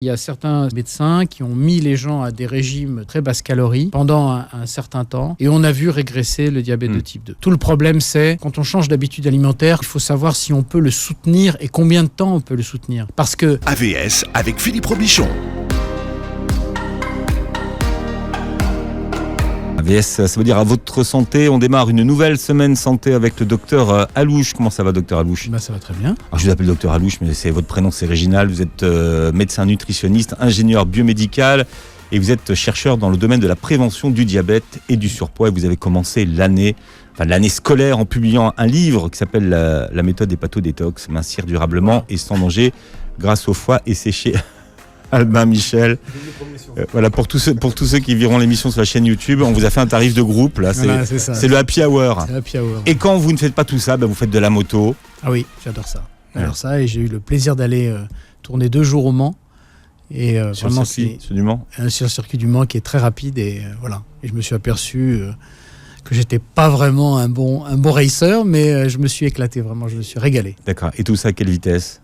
Il y a certains médecins qui ont mis les gens à des régimes très basses calories pendant un certain temps et on a vu régresser le diabète de type 2. Tout le problème, c'est quand on change d'habitude alimentaire, il faut savoir si on peut le soutenir et combien de temps on peut le soutenir. Parce que AVS avec Philippe Robichon. AVS, ça veut dire à votre santé. On démarre une nouvelle semaine santé avec le docteur Alouche. Comment ça va, docteur Alouche ? Ça va très bien. Alors, je vous appelle docteur Alouche, mais c'est votre prénom, c'est Réginal. Vous êtes médecin nutritionniste, ingénieur biomédical et vous êtes chercheur dans le domaine de la prévention du diabète et du surpoids. Et vous avez commencé l'année scolaire en publiant un livre qui s'appelle La méthode hépato-détox, mincir durablement et sans danger grâce au foie, et c'est chez Albin Michel. Voilà, pour tous ceux qui verront l'émission sur la chaîne YouTube, on vous a fait un tarif de groupe. Là, c'est le happy hour. Et quand vous ne faites pas tout ça, vous faites de la moto. Ah oui, j'adore ça. Et j'ai eu le plaisir d'aller tourner 2 jours au Mans. Et sur vraiment, le circuit du Mans. Sur le circuit du Mans qui est très rapide. Et voilà. Et je me suis aperçu que j'étais pas vraiment un bon racer, mais je me suis éclaté vraiment. Je me suis régalé. D'accord. Et tout ça à quelle vitesse ?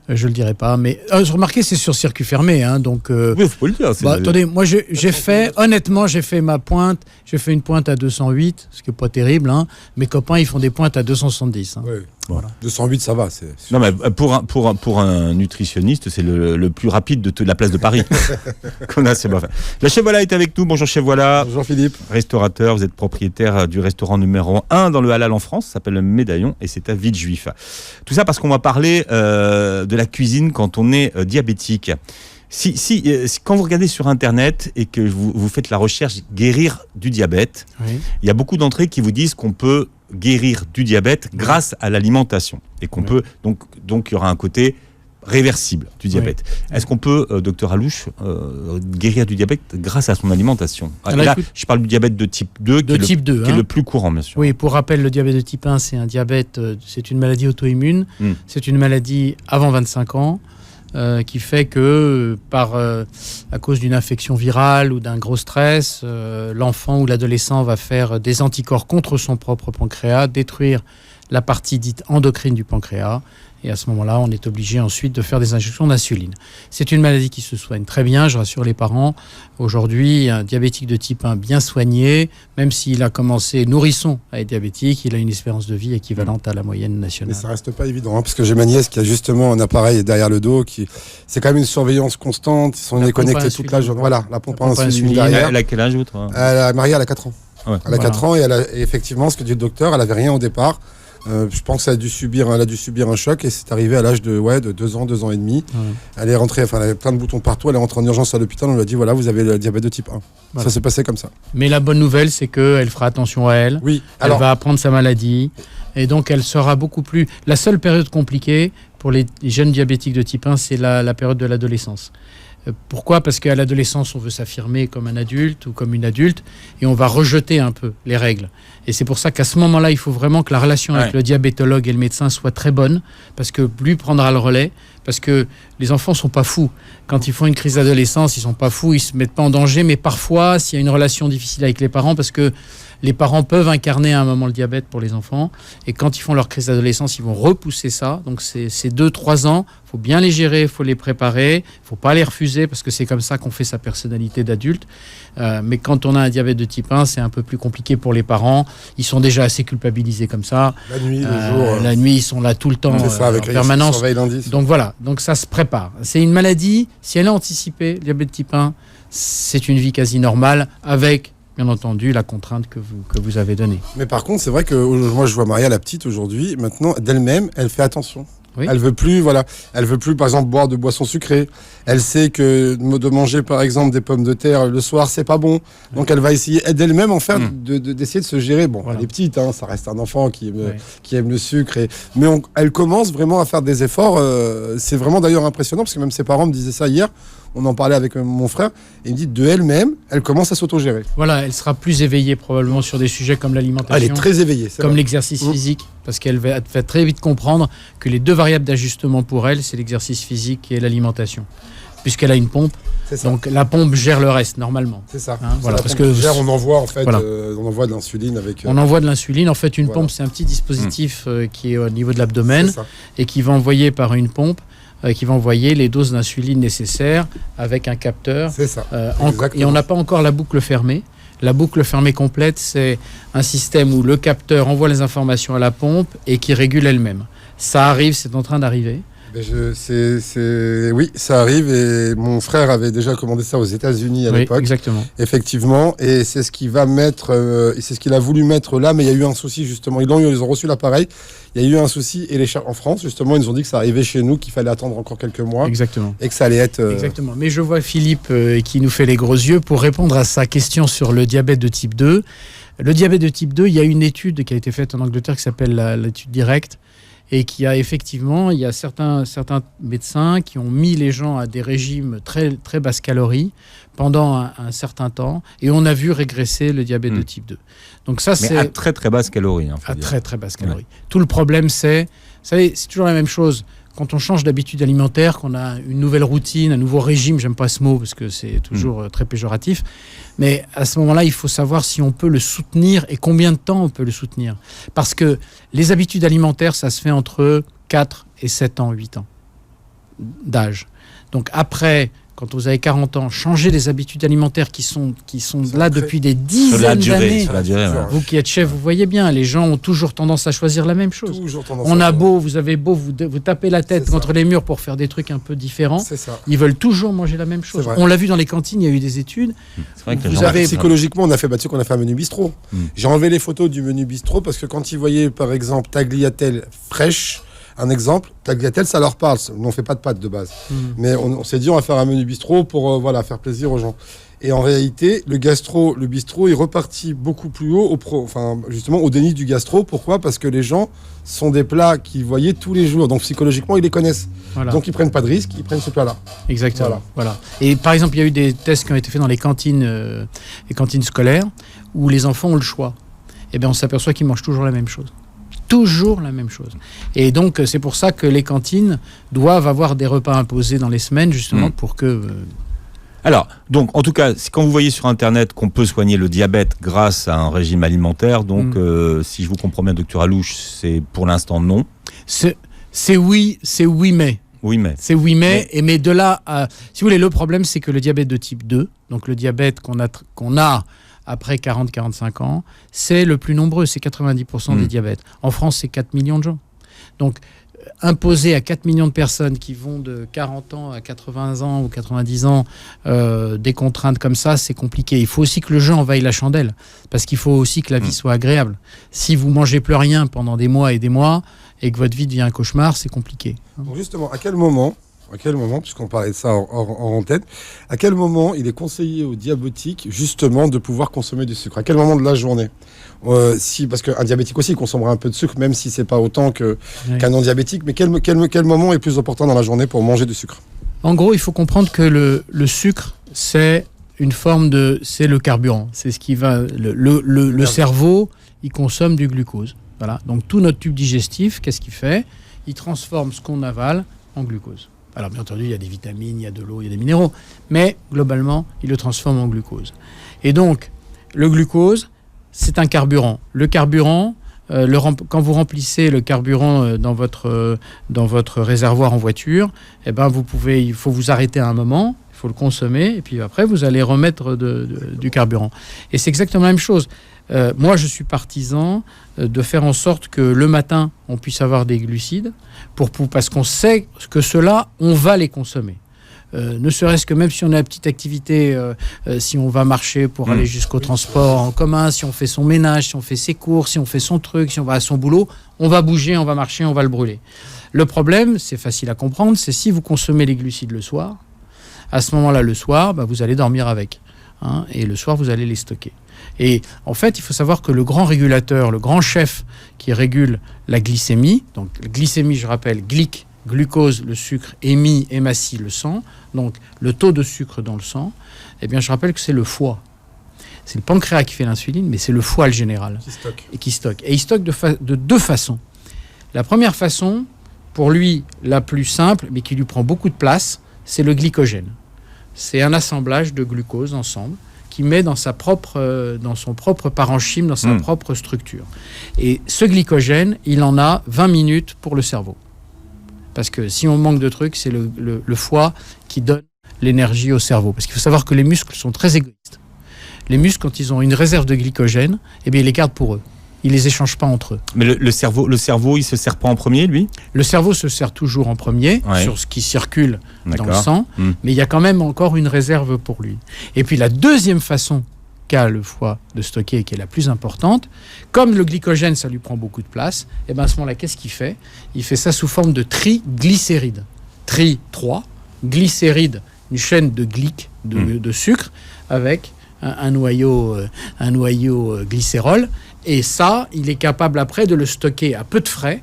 Je le dirai pas, mais remarquez, c'est sur circuit fermé, donc. Oui, faut le dire. Attendez, moi j'ai fait ma pointe. J'ai fait une pointe à 208, ce qui est pas terrible. Mes copains, ils font des pointes à 270. Oui. Voilà. 208, ça va. Non, mais pour un nutritionniste, c'est le plus rapide de la place de Paris qu'on a. C'est bon. La chef Voilà est avec nous. Bonjour chef Voilà. Bonjour Philippe. Restaurateur, vous êtes propriétaire du restaurant numéro 1 dans le Halal en France, ça s'appelle le Médaillon et c'est à Villejuif. Tout ça parce qu'on va parler de la cuisine quand on est diabétique. Quand vous regardez sur Internet et que vous faites la recherche guérir du diabète, oui, il y a beaucoup d'entrées qui vous disent qu'on peut guérir du diabète grâce à l'alimentation et qu'on peut donc il y aura un côté réversible du diabète. Oui. Est-ce qu'on peut, docteur Alouche, guérir du diabète grâce à son alimentation ? Là, je parle du diabète de type 2, qui est le plus courant, bien sûr. Oui, pour rappel, le diabète de type 1, c'est un diabète, c'est une maladie auto-immune. C'est une maladie avant 25 ans. Qui fait que à cause d'une infection virale ou d'un gros stress, l'enfant ou l'adolescent va faire des anticorps contre son propre pancréas, détruire la partie dite endocrine du pancréas, et à ce moment-là, on est obligé ensuite de faire des injections d'insuline. C'est une maladie qui se soigne très bien, je rassure les parents. Aujourd'hui, un diabétique de type 1 bien soigné, même s'il a commencé nourrisson à être diabétique, il a une espérance de vie équivalente à la moyenne nationale. Mais ça reste pas évident, parce que j'ai ma nièce qui a justement un appareil derrière le dos, c'est quand même une surveillance constante, ils sont connectés toute la journée. Voilà, la pompe à insuline derrière. Elle a quel âge, votre ? Marie, elle a 4 ans. Ouais. Elle a 4 ans et effectivement, ce que dit le docteur, elle avait rien au départ. Je pense qu'elle a dû subir un choc et c'est arrivé à l'âge de 2 ans et demi. Ouais. Elle est rentrée, elle avait plein de boutons partout, elle est rentrée en urgence à l'hôpital, on lui a dit voilà, vous avez le diabète de type 1. Voilà. Ça s'est passé comme ça. Mais la bonne nouvelle, c'est qu'elle fera attention à elle. Oui. Elle va apprendre sa maladie et donc elle sera beaucoup plus... La seule période compliquée pour les jeunes diabétiques de type 1, c'est la période de l'adolescence. Pourquoi ? Parce qu'à l'adolescence, on veut s'affirmer comme un adulte ou comme une adulte et on va rejeter un peu les règles. Et c'est pour ça qu'à ce moment-là, il faut vraiment que la relation avec le diabétologue et le médecin soit très bonne, parce que lui prendra le relais, parce que les enfants sont pas fous. Quand ils font une crise d'adolescence, ils sont pas fous, ils se mettent pas en danger, mais parfois, s'il y a une relation difficile avec les parents, parce que les parents peuvent incarner à un moment le diabète pour les enfants, et quand ils font leur crise d'adolescence, ils vont repousser ça. Donc c'est 2-3 ans, il faut bien les gérer, il faut les préparer, il ne faut pas les refuser, parce que c'est comme ça qu'on fait sa personnalité d'adulte. Mais quand on a un diabète de type 1, c'est un peu plus compliqué pour les parents. Ils sont déjà assez culpabilisés comme ça. La nuit, le jour. La nuit, ils sont là tout le temps, avec en permanence. Donc voilà, donc ça se prépare. C'est une maladie, si elle est anticipée, le diabète type 1, c'est une vie quasi normale avec... bien entendu, la contrainte que vous avez donnée. Mais par contre, c'est vrai que moi, je vois Maria, la petite, aujourd'hui, maintenant, d'elle-même, elle fait attention. Oui. Elle veut plus, par exemple, boire de boissons sucrées. Elle sait que de manger, par exemple, des pommes de terre le soir, c'est pas bon. Donc, elle va essayer d'elle-même, en fait, d'essayer de se gérer. Bon, elle est petite, ça reste un enfant qui aime le sucre. Mais elle commence vraiment à faire des efforts. C'est vraiment d'ailleurs impressionnant, parce que même ses parents me disaient ça hier. On en parlait avec mon frère, et il me dit de elle-même, elle commence à s'autogérer. Voilà, elle sera plus éveillée probablement sur des sujets comme l'alimentation. Elle est très éveillée. Comme l'exercice physique, parce qu'elle va très vite comprendre que les 2 variables d'ajustement pour elle, c'est l'exercice physique et l'alimentation. Puisqu'elle a une pompe, donc la pompe gère le reste normalement. C'est ça. Voilà, parce que on envoie en fait, on envoie de l'insuline avec. On envoie de l'insuline. En fait, une pompe, c'est un petit dispositif qui est au niveau de l'abdomen et qui va envoyer par une pompe qui va envoyer les doses d'insuline nécessaires avec un capteur. C'est ça. Et on n'a pas encore la boucle fermée. La boucle fermée complète, c'est un système où le capteur envoie les informations à la pompe et qui régule elle-même. Ça arrive, c'est en train d'arriver. Oui, ça arrive et mon frère avait déjà commandé ça aux États-Unis à l'époque. Exactement. Effectivement, et c'est ce qu'il va mettre, c'est ce qu'il a voulu mettre là, mais il y a eu un souci justement. Ils ont reçu l'appareil, il y a eu un souci et en France justement, ils nous ont dit que ça arrivait chez nous, qu'il fallait attendre encore quelques mois. Exactement. Et que ça allait être. Exactement. Mais je vois Philippe qui nous fait les gros yeux pour répondre à sa question sur le diabète de type 2. Le diabète de type 2, il y a une étude qui a été faite en Angleterre qui s'appelle l'étude directe. Et qui a effectivement, il y a certains médecins qui ont mis les gens à des régimes très, très basses calories pendant un certain temps, et on a vu régresser le diabète de type 2. Donc ça, c'est à très très basse calorie. À très très basse calorie. Ouais. Tout le problème, c'est, vous savez, c'est toujours la même chose. Quand on change d'habitude alimentaire, qu'on a une nouvelle routine, un nouveau régime, j'aime pas ce mot parce que c'est toujours très péjoratif, mais à ce moment-là, il faut savoir si on peut le soutenir et combien de temps on peut le soutenir. Parce que les habitudes alimentaires, ça se fait entre 4 et 7 ans, 8 ans d'âge. Donc après, quand vous avez 40 ans, changez les habitudes alimentaires qui sont là depuis des dizaines d'années. Vous qui êtes chef, vous voyez bien, les gens ont toujours tendance à choisir la même chose. Vous avez beau vous taper la tête contre les murs pour faire des trucs un peu différents. Ils veulent toujours manger la même chose. On l'a vu dans les cantines, il y a eu des études. C'est vrai que psychologiquement, on a fait un menu bistrot. J'ai enlevé les photos du menu bistrot parce que quand ils voyaient, par exemple, tagliatelle fraîche, un exemple, tagliatelle, ça leur parle. Nous, on fait pas de pâtes de base. Mais on s'est dit, on va faire un menu bistrot pour faire plaisir aux gens. Et en réalité, le bistrot est reparti beaucoup plus haut, justement au déni du gastro. Pourquoi ? Parce que les gens sont des plats qu'ils voyaient tous les jours. Donc psychologiquement, ils les connaissent. Voilà. Donc ils prennent pas de risque, ils prennent ce plat-là. Exactement. Voilà. Et par exemple, il y a eu des tests qui ont été faits dans les cantines scolaires où les enfants ont le choix. Et bien, on s'aperçoit qu'ils mangent toujours la même chose. Toujours la même chose. Et donc, c'est pour ça que les cantines doivent avoir des repas imposés dans les semaines, justement, pour que... Alors, donc, en tout cas, quand vous voyez sur Internet qu'on peut soigner le diabète grâce à un régime alimentaire, donc, si je vous comprends bien, docteur Alouche, c'est pour l'instant non. C'est oui, mais. Oui, mais. C'est oui, mais de là à... Si vous voulez, le problème, c'est que le diabète de type 2, donc le diabète qu'on a après 40-45 ans, c'est le plus nombreux, c'est 90% des diabètes. En France, c'est 4 millions de gens. Donc, imposer à 4 millions de personnes qui vont de 40 ans à 80 ans ou 90 ans des contraintes comme ça, c'est compliqué. Il faut aussi que le jeu envahisse la chandelle, parce qu'il faut aussi que la vie soit agréable. Si vous mangez plus rien pendant des mois et que votre vie devient un cauchemar, c'est compliqué. Donc justement, à quel moment, puisqu'on parlait de ça en tête, à quel moment il est conseillé aux diabétiques justement de pouvoir consommer du sucre ? À quel moment de la journée ? Parce qu'un diabétique aussi il consommera un peu de sucre, même si c'est pas autant qu'un non-diabétique, mais quel moment est plus important dans la journée pour manger du sucre ? En gros, il faut comprendre que le sucre, c'est une forme c'est le carburant. C'est ce qui va... Le cerveau, il consomme du glucose. Voilà. Donc tout notre tube digestif, qu'est-ce qu'il fait ? Il transforme ce qu'on avale en glucose. Alors bien entendu, il y a des vitamines, il y a de l'eau, il y a des minéraux, mais globalement, il le transforme en glucose. Et donc, le glucose, c'est un carburant. Le carburant, quand vous remplissez le carburant dans votre réservoir en voiture, eh ben il faut vous arrêter à un moment, il faut le consommer, et puis après, vous allez remettre du carburant. Et c'est exactement la même chose. Moi, je suis partisan de faire en sorte que le matin, on puisse avoir des glucides, parce qu'on sait que ceux-là, on va les consommer. Ne serait-ce que même si on a une petite activité, si on va marcher pour aller jusqu'au transport en commun, si on fait son ménage, si on fait ses courses, si on fait son truc, si on va à son boulot, on va bouger, on va marcher, on va le brûler. Le problème, c'est facile à comprendre, c'est si vous consommez les glucides le soir, à ce moment-là, le soir, vous allez dormir avec. Et le soir, vous allez les stocker. Et en fait, il faut savoir que le grand régulateur, le grand chef qui régule la glycémie, donc la glycémie, je rappelle, glucose, le sucre, hématie, le sang, donc le taux de sucre dans le sang, eh bien, je rappelle que c'est le foie. C'est le pancréas qui fait l'insuline, mais c'est le foie le général. Qui stocke. Et il stocke de deux façons. La première façon, pour lui, la plus simple, mais qui lui prend beaucoup de place, c'est le glycogène. C'est un assemblage de glucose ensemble qui met dans son propre parenchyme, dans sa propre structure. Et ce glycogène, il en a 20 minutes pour le cerveau. Parce que si on manque de trucs, c'est le foie qui donne l'énergie au cerveau. Parce qu'il faut savoir que les muscles sont très égoïstes. Les muscles, quand ils ont une réserve de glycogène, eh bien, ils les gardent pour eux. Ils les échangent pas entre eux. Mais le cerveau, il se sert pas en premier, lui ? Le cerveau se sert toujours en premier sur ce qui circule dans le sang, mais il y a quand même encore une réserve pour lui. Et puis la deuxième façon qu'a le foie de stocker, qui est la plus importante, comme le glycogène, ça lui prend beaucoup de place, et bien à ce moment-là, qu'est-ce qu'il fait ? Il fait ça sous forme de triglycérides. Tri, 3, glycéride, une chaîne de de sucre, avec un noyau glycérol. Et ça, il est capable après de le stocker à peu de frais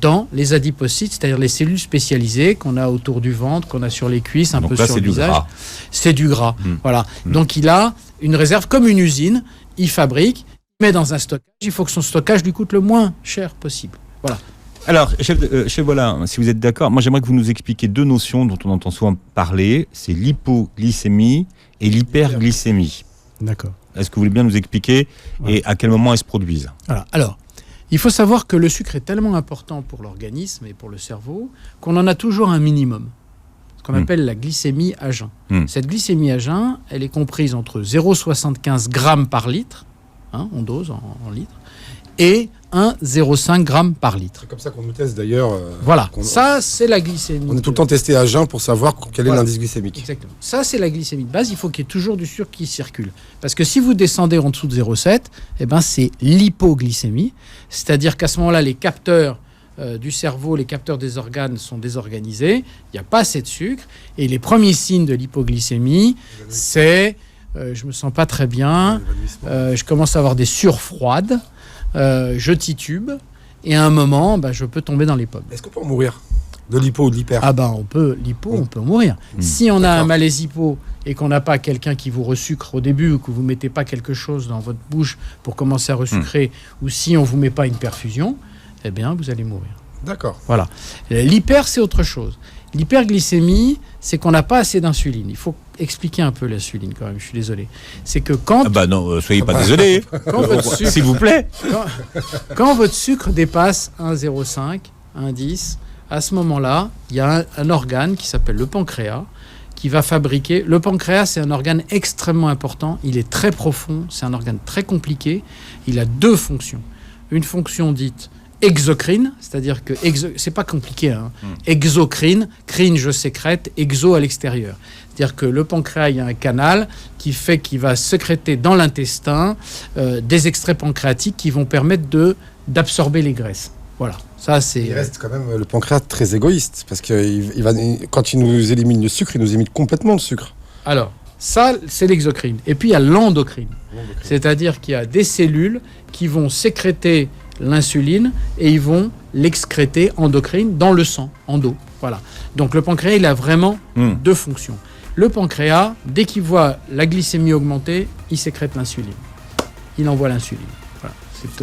dans les adipocytes, c'est-à-dire les cellules spécialisées qu'on a autour du ventre, qu'on a sur les cuisses, un peu sur le visage. Gras. C'est du gras. Voilà. Donc il a une réserve comme une usine, il fabrique, il met dans un stockage, il faut que son stockage lui coûte le moins cher possible. Voilà. Alors, chef, voilà, si vous êtes d'accord, moi j'aimerais que vous nous expliquiez deux notions dont on entend souvent parler, c'est l'hypoglycémie et l'hyperglycémie. D'accord. Est-ce que vous voulez bien nous expliquer et à quel moment elles se produisent ? Voilà. Alors, il faut savoir que le sucre est tellement important pour l'organisme et pour le cerveau qu'on en a toujours un minimum, ce qu'on appelle la glycémie à jeun. Cette glycémie à jeun, elle est comprise entre 0,75 grammes par litre, on dose en litres, et 1,05 grammes par litre. C'est comme ça qu'on nous teste d'ailleurs. Voilà, ça c'est la glycémie. On est tout le temps testé à jeun pour savoir quel est l'indice glycémique. Exactement. Ça c'est la glycémie de base, il faut qu'il y ait toujours du sucre qui circule. Parce que si vous descendez en dessous de 0,7, eh ben, c'est l'hypoglycémie. C'est-à-dire qu'à ce moment-là, les capteurs du cerveau, les capteurs des organes sont désorganisés, il n'y a pas assez de sucre. Et les premiers signes de l'hypoglycémie, c'est je me sens pas très bien, je commence à avoir des sueurs froides, je titube, et à un moment, je peux tomber dans les pommes. Est-ce qu'on peut en mourir de l'hypo ou de l'hyper ? On peut mourir. Si on a un malaise hypo et qu'on n'a pas quelqu'un qui vous resucre au début, ou que vous ne mettez pas quelque chose dans votre bouche pour commencer à resucrer, ou si on ne vous met pas une perfusion, eh bien, vous allez mourir. D'accord. Voilà. L'hyper, c'est autre chose. L'hyperglycémie, c'est qu'on n'a pas assez d'insuline. Il faut expliquer un peu l'insuline quand même, je suis désolé. C'est que quand... non, soyez pas désolé. S'il vous plaît. Quand votre sucre dépasse 1,05, 1,10, à ce moment-là, il y a un organe qui s'appelle le pancréas qui va fabriquer... Le pancréas, c'est un organe extrêmement important. Il est très profond. C'est un organe très compliqué. Il a deux fonctions. Une fonction dite exocrine, c'est-à-dire que c'est pas compliqué, exocrine, crine je sécrète, exo à l'extérieur. C'est-à-dire que le pancréas, il y a un canal qui fait qu'il va sécréter dans l'intestin des extraits pancréatiques qui vont permettre d'absorber les graisses. Voilà. Ça, c'est... Il reste quand même le pancréas très égoïste parce que quand il nous élimine le sucre, il nous élimine complètement le sucre. Alors, ça, c'est l'exocrine. Et puis, il y a l'endocrine. C'est-à-dire qu'il y a des cellules qui vont sécréter l'insuline et ils vont l'excréter endocrine dans le sang, endo. Voilà. Donc le pancréas, il a vraiment deux fonctions. Le pancréas, dès qu'il voit la glycémie augmenter, il sécrète l'insuline. Il envoie l'insuline. Voilà.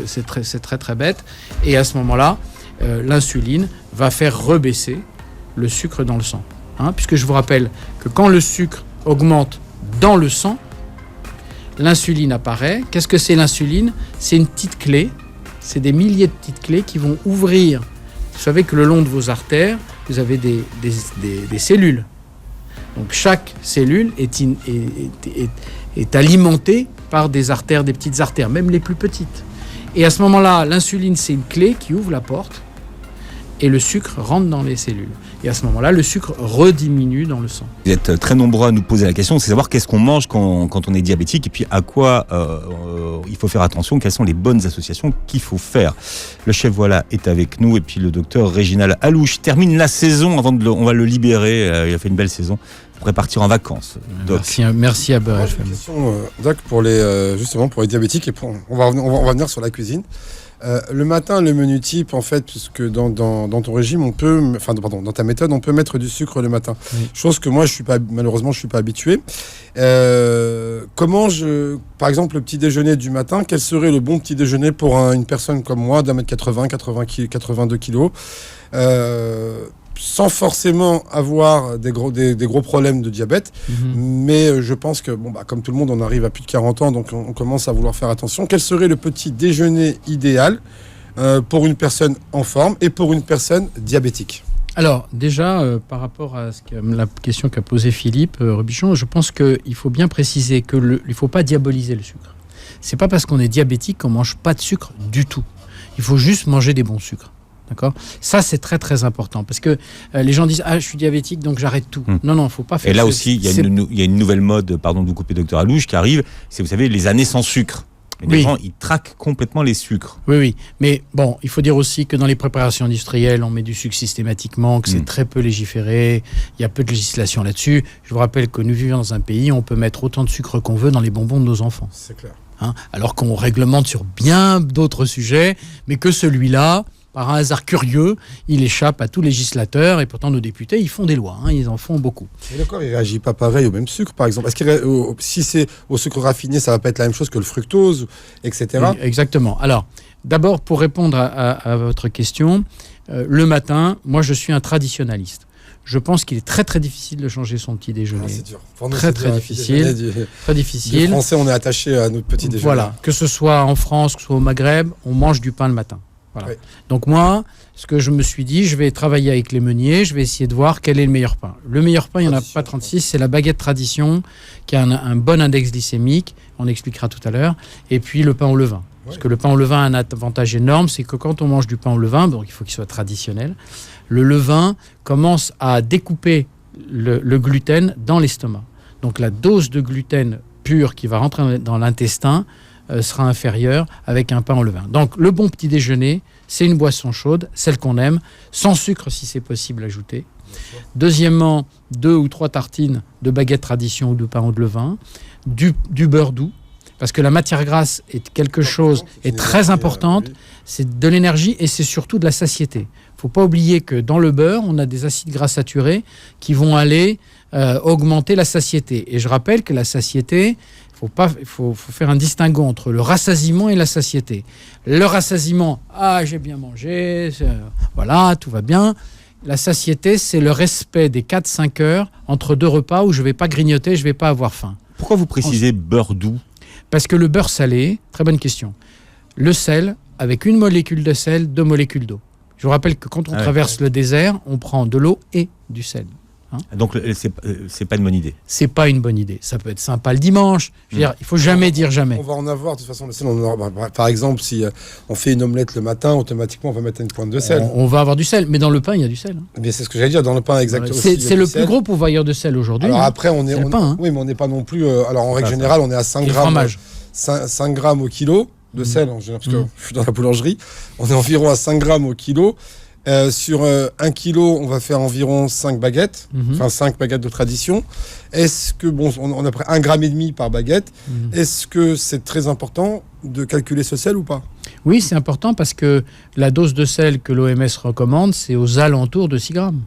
C'est très très bête. Et à ce moment-là, l'insuline va faire rebaisser le sucre dans le sang. Puisque je vous rappelle que quand le sucre augmente dans le sang, l'insuline apparaît. Qu'est-ce que c'est l'insuline ? C'est une petite clé. C'est des milliers de petites clés qui vont ouvrir. Vous savez que le long de vos artères, vous avez des cellules. Donc chaque cellule est alimentée par des artères, des petites artères, même les plus petites. Et à ce moment-là, l'insuline, c'est une clé qui ouvre la porte et le sucre rentre dans les cellules. Et à ce moment-là, le sucre rediminue dans le sang. Vous êtes très nombreux à nous poser la question, c'est savoir qu'est-ce qu'on mange quand on est diabétique et puis à quoi il faut faire attention, quelles sont les bonnes associations qu'il faut faire. Le chef voilà est avec nous et puis le docteur Réginald Allouche termine la saison, on va le libérer, il a fait une belle saison. Il pourrait partir en vacances. Doc. Merci à Beurre. Une question, Doc, pour les diabétiques et on va venir sur la cuisine. Le matin, le menu type, en fait, puisque dans ton régime, dans ta méthode, on peut mettre du sucre le matin. Oui. Chose que moi, malheureusement, je suis pas habitué. Par exemple, le petit déjeuner du matin, quel serait le bon petit déjeuner pour une personne comme moi, d'1m80, 82 kilos, sans forcément avoir des gros problèmes de diabète. Mais je pense que, comme tout le monde, on arrive à plus de 40 ans, donc on commence à vouloir faire attention. Quel serait le petit déjeuner idéal pour une personne en forme et pour une personne diabétique ? Alors, déjà, par rapport à la question qu'a posée Philippe Robichon, je pense qu'il faut bien préciser qu'il ne faut pas diaboliser le sucre. C'est pas parce qu'on est diabétique qu'on mange pas de sucre du tout. Il faut juste manger des bons sucres. D'accord ? Ça, c'est très, très important. Parce que les gens disent « Ah, je suis diabétique, donc j'arrête tout. » Non, faut pas faire ça. Et là aussi, il y a une nouvelle mode, pardon de vous couper, docteur Alouche, qui arrive. C'est, vous savez, les années sans sucre. Les gens, ils traquent complètement les sucres. Oui. Mais bon, il faut dire aussi que dans les préparations industrielles, on met du sucre systématiquement, que c'est très peu légiféré. Il y a peu de législation là-dessus. Je vous rappelle que nous vivons dans un pays où on peut mettre autant de sucre qu'on veut dans les bonbons de nos enfants. C'est clair. Alors qu'on réglemente sur bien d'autres sujets, mais que celui-là, par un hasard curieux, il échappe à tout législateur, et pourtant nos députés, ils font des lois, ils en font beaucoup. Mais le corps, il réagit pas pareil au même sucre, par exemple. Est-ce si c'est au sucre raffiné, ça va pas être la même chose que le fructose, etc. Exactement. Alors, d'abord, pour répondre à votre question, le matin, moi, je suis un traditionnaliste. Je pense qu'il est très très difficile de changer son petit déjeuner. C'est dur. Très difficile. Très difficile. Les Français, on est attachés à notre petit déjeuner. Voilà. Que ce soit en France, que ce soit au Maghreb, on mange du pain le matin. Voilà. Oui. Donc moi, ce que je me suis dit, je vais travailler avec les meuniers, je vais essayer de voir quel est le meilleur pain. Le meilleur pain, il n'y en a pas 36, c'est la baguette tradition qui a un bon index glycémique, on expliquera tout à l'heure, et puis le pain au levain. Parce que le pain au levain a un avantage énorme, c'est que quand on mange du pain au levain, donc il faut qu'il soit traditionnel, le levain commence à découper le gluten dans l'estomac. Donc la dose de gluten pur qui va rentrer dans l'intestin sera inférieure avec un pain au levain. Donc le bon petit déjeuner, c'est une boisson chaude, celle qu'on aime, sans sucre si c'est possible ajouter. Deuxièmement, 2 ou 3 tartines de baguette tradition ou de pain au levain, du beurre doux, parce que la matière grasse est quelque chose, est très importante, c'est de l'énergie et c'est surtout de la satiété. Il ne faut pas oublier que dans le beurre, on a des acides gras saturés qui vont aller augmenter la satiété. Et je rappelle que la satiété, il faut faire un distinguo entre le rassasiement et la satiété. Le rassasiement, j'ai bien mangé, voilà, tout va bien. La satiété, c'est le respect des 4-5 heures entre 2 repas où je ne vais pas grignoter, je ne vais pas avoir faim. Pourquoi vous précisez beurre doux ? Parce que le beurre salé, très bonne question, le sel, avec une molécule de sel, 2 molécules d'eau. Je vous rappelle que quand on traverse le désert, on prend de l'eau et du sel. Donc c'est pas une bonne idée. C'est pas une bonne idée. Ça peut être sympa le dimanche. Je veux dire, il faut jamais dire jamais. On va en avoir de toute façon. Le sel, par exemple, si on fait une omelette le matin, automatiquement on va mettre une pointe de sel. On va avoir du sel, mais dans le pain il y a du sel. Bien, c'est ce que j'allais dire. Dans le pain, exactement. C'est le plus gros pourvoyeur de sel aujourd'hui. Alors après, on est le pain. Oui, mais on n'est pas non plus. Alors en règle générale, on est à 5 grammes. 5 grammes au kilo de sel, en général, parce que je suis dans la boulangerie. On est environ à 5 grammes au kilo. Sur 1 kilo, on va faire environ 5 baguettes, enfin 5 baguettes de tradition. Est-ce que, on a près 1,5 gramme par baguette. Est-ce que c'est très important de calculer ce sel ou pas ? Oui, c'est important parce que la dose de sel que l'OMS recommande, c'est aux alentours de 6 grammes.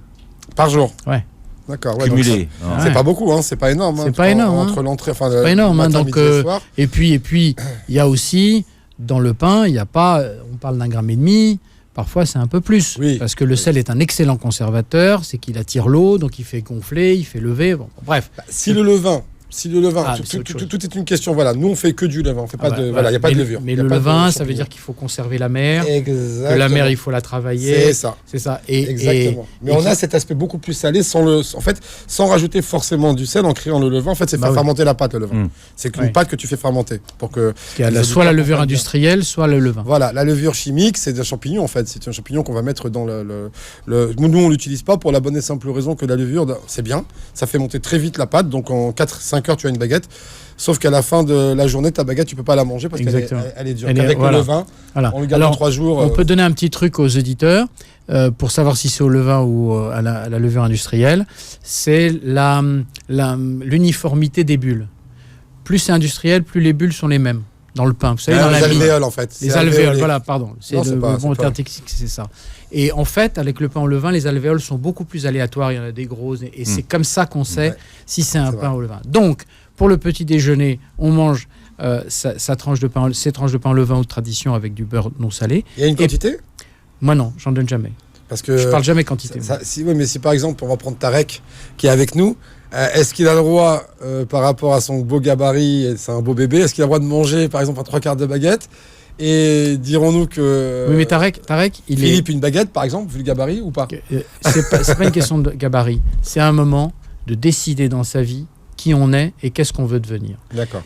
Par jour ? Ouais. D'accord. Cumulé. C'est pas beaucoup, c'est pas énorme. C'est pas énorme. Entre l'entrée, enfin, c'est pas énorme. Matin, donc, midi et soir. Et puis, il y a aussi, dans le pain, il n'y a pas, on parle d'1,5 gramme. Parfois, c'est un peu plus, parce que le sel est un excellent conservateur, c'est qu'il attire l'eau, donc il fait gonfler, il fait lever, bref. Si le levain, tout est une question. Voilà, nous on fait que du levain, on fait pas de, il y a pas de levure. Mais le levain, ça veut dire qu'il faut conserver la mer. Exactement. Que la mer, il faut la travailler. C'est ça. Exactement. Mais on a cet aspect beaucoup plus salé sans rajouter forcément du sel en créant le levain. En fait, c'est faire fermenter la pâte, le levain. C'est une pâte que tu fais fermenter pour que. Soit la levure industrielle, soit le levain. Voilà, la levure chimique, c'est des champignons en fait. C'est un champignon qu'on va mettre dans Nous, on l'utilise pas pour la bonne et simple raison que la levure, c'est bien. Ça fait monter très vite la pâte. Donc en 4-5 heures, tu as une baguette. Sauf qu'à la fin de la journée, ta baguette, tu peux pas la manger parce qu'elle est dure. Avec le levain, on le garde 3 jours. On peut donner un petit truc aux auditeurs pour savoir si c'est au levain ou à la levure industrielle. C'est l'uniformité des bulles. Plus c'est industriel, plus les bulles sont les mêmes dans le pain. Vous savez, dans les alvéoles, en fait. Les alvéoles, voilà, pardon. C'est le bon terme technique, c'est ça. Et en fait, avec le pain au levain, les alvéoles sont beaucoup plus aléatoires. Il y en a des grosses. Et c'est comme ça qu'on sait si c'est un pain au levain. Donc, pour le petit déjeuner, on mange ces tranches de pain au levain ou de tradition avec du beurre non salé. Il y a une quantité ? Moi, non, j'en donne jamais. Parce que je parle jamais quantité. Mais si par exemple, on va prendre Tarek qui est avec nous, Est-ce qu'il a le droit, par rapport à son beau gabarit, et c'est un beau bébé, est-ce qu'il a le droit de manger, par exemple, un 3/4 de baguette? Et dirons-nous que... Oui, mais Tarek, Philippe, une baguette, par exemple, vu le gabarit, ou pas? C'est pas une question de gabarit. C'est un moment de décider dans sa vie qui on est et qu'est-ce qu'on veut devenir. D'accord.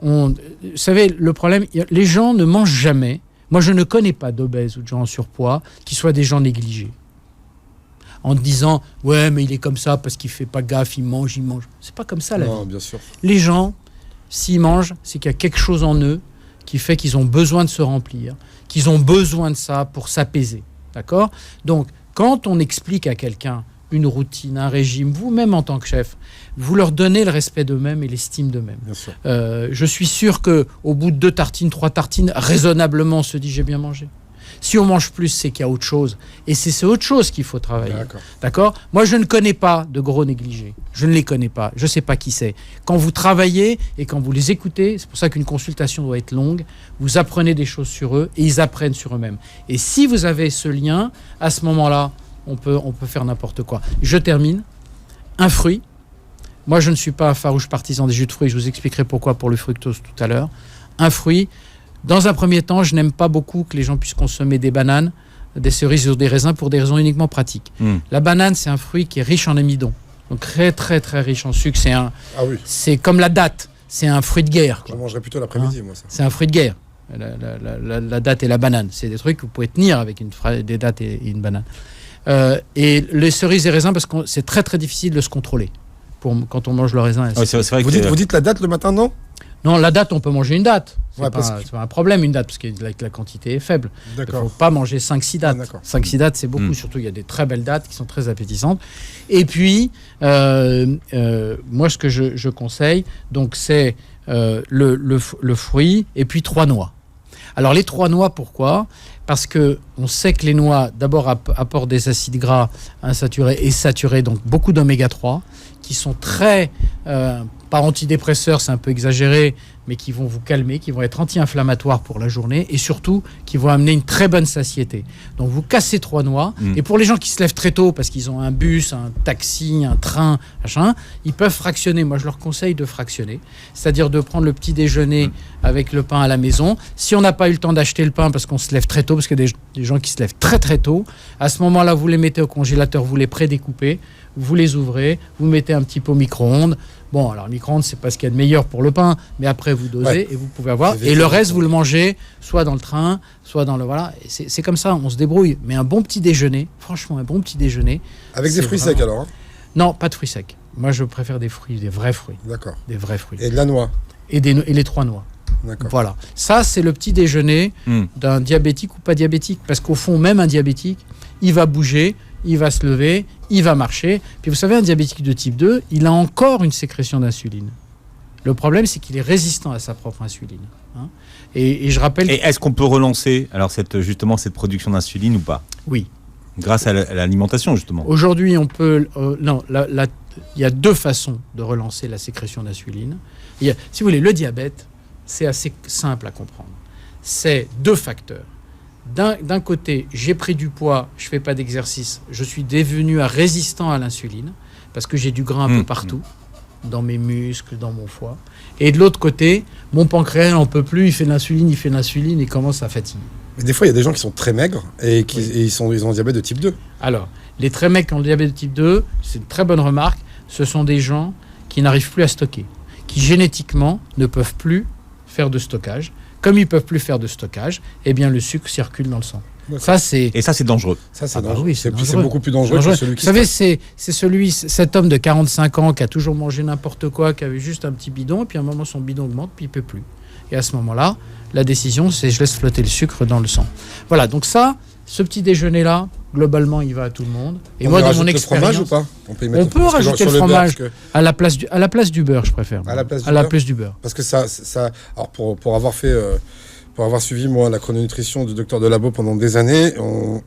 Vous savez, le problème, les gens ne mangent jamais. Moi, je ne connais pas d'obèses ou de gens en surpoids qui soient des gens négligés. En te disant, ouais, mais il est comme ça parce qu'il fait pas gaffe, il mange. C'est pas comme ça, la vie. Non, bien sûr. Les gens, s'ils mangent, c'est qu'il y a quelque chose en eux qui fait qu'ils ont besoin de se remplir, qu'ils ont besoin de ça pour s'apaiser. D'accord ? Donc, quand on explique à quelqu'un une routine, un régime, vous-même en tant que chef, vous leur donnez le respect d'eux-mêmes et l'estime d'eux-mêmes. Bien sûr. Je suis sûr qu'au bout de 2 tartines, 3 tartines, raisonnablement, on se dit j'ai bien mangé. Si on mange plus, c'est qu'il y a autre chose. Et c'est ce autre chose qu'il faut travailler. D'accord ? Moi, je ne connais pas de gros négligés. Je ne les connais pas. Je ne sais pas qui c'est. Quand vous travaillez et quand vous les écoutez, c'est pour ça qu'une consultation doit être longue, vous apprenez des choses sur eux et ils apprennent sur eux-mêmes. Et si vous avez ce lien, à ce moment-là, on peut faire n'importe quoi. Je termine. Un fruit. Moi, je ne suis pas un farouche partisan des jus de fruits. Je vous expliquerai pourquoi pour le fructose tout à l'heure. Un fruit. Dans un premier temps, je n'aime pas beaucoup que les gens puissent consommer des bananes, des cerises ou des raisins pour des raisons uniquement pratiques. La banane, c'est un fruit qui est riche en amidon. Donc très, très, très riche en sucre. C'est comme la date. C'est un fruit de guerre. Je mangerais plutôt l'après-midi, moi, ça. C'est un fruit de guerre. La date et la banane. C'est des trucs que vous pouvez tenir avec des dates et une banane. Et les cerises et raisins, parce que c'est très, très difficile de se contrôler quand on mange le raisin. C'est vrai vous dites la date le matin, non? Non, la date, on peut manger une date. C'est pas un problème, une date, parce que la quantité est faible. Il ne faut pas manger 5-6 dates. 5-6 dates, c'est beaucoup. Surtout, il y a des très belles dates qui sont très appétissantes. Et puis, moi, ce que je conseille, donc, c'est le fruit et puis 3 noix. Alors, les 3 noix, pourquoi ? Parce qu'on sait que les noix, d'abord, apportent des acides gras insaturés et saturés, donc beaucoup d'oméga 3, qui sont très... pas antidépresseurs, c'est un peu exagéré, mais qui vont vous calmer, qui vont être anti-inflammatoires pour la journée et surtout qui vont amener une très bonne satiété. Donc vous cassez 3 noix et pour les gens qui se lèvent très tôt parce qu'ils ont un bus, un taxi, un train, machin, ils peuvent fractionner. Moi je leur conseille de fractionner, c'est-à-dire de prendre le petit déjeuner avec le pain à la maison. Si on n'a pas eu le temps d'acheter le pain parce qu'on se lève très tôt, parce qu'il y a des gens qui se lèvent très très tôt, à ce moment-là vous les mettez au congélateur, vous les prédécoupez, vous les ouvrez, vous mettez un petit pot micro-ondes. Bon, alors le micro-ondes, c'est pas ce qu'il y a de meilleur pour le pain, mais après vous dosez et vous pouvez avoir. Et le reste, vous le mangez soit dans le train, soit dans le... Voilà, c'est comme ça, on se débrouille. Mais un bon petit déjeuner, franchement, un bon petit déjeuner... Avec des fruits secs alors, hein? Non, pas de fruits secs. Moi, je préfère des fruits, des vrais fruits. D'accord. Des vrais fruits. Et de la noix. Et les 3 noix. D'accord. Voilà. Ça, c'est le petit déjeuner d'un diabétique ou pas diabétique. Parce qu'au fond, même un diabétique, il va bouger, il va se lever, il va marcher. Puis vous savez, un diabétique de type 2, il a encore une sécrétion d'insuline. Le problème, c'est qu'il est résistant à sa propre insuline. Hein. Et je rappelle... Et est-ce qu'on peut relancer alors cette production d'insuline ou pas ? Oui. Grâce à l'alimentation, justement. Aujourd'hui, on peut... non, il y a 2 façons de relancer la sécrétion d'insuline. Si vous voulez, le diabète, c'est assez simple à comprendre. C'est 2 facteurs. D'un côté, j'ai pris du poids, je ne fais pas d'exercice, je suis devenu résistant à l'insuline, parce que j'ai du gras un peu partout, dans mes muscles, dans mon foie. Et de l'autre côté, mon pancréas n'en peut plus, il fait de l'insuline, il commence à fatiguer. Mais des fois, il y a des gens qui sont très maigres et ils ont un diabète de type 2. Alors, les très maigres qui ont le diabète de type 2, c'est une très bonne remarque, ce sont des gens qui n'arrivent plus à stocker, qui génétiquement ne peuvent plus faire de stockage. Comme ils ne peuvent plus faire de stockage, eh bien le sucre circule dans le sang. Et ça, c'est dangereux. Ça, c'est dangereux. Bah oui, c'est beaucoup plus dangereux que celui qui... Vous savez, c'est cet homme de 45 ans qui a toujours mangé n'importe quoi, qui avait juste un petit bidon, et puis à un moment, son bidon augmente, puis il ne peut plus. Et à ce moment-là, la décision, c'est je laisse flotter le sucre dans le sang. Voilà, donc ça, ce petit déjeuner-là, globalement, il va à tout le monde. Et moi, dans mon expérience... Le fromage ou pas on peut rajouter le fromage à la place du beurre, je préfère. À la place du beurre. Parce que ça alors pour avoir fait... Pour avoir suivi, moi, la chrononutrition du docteur Delabo pendant des années,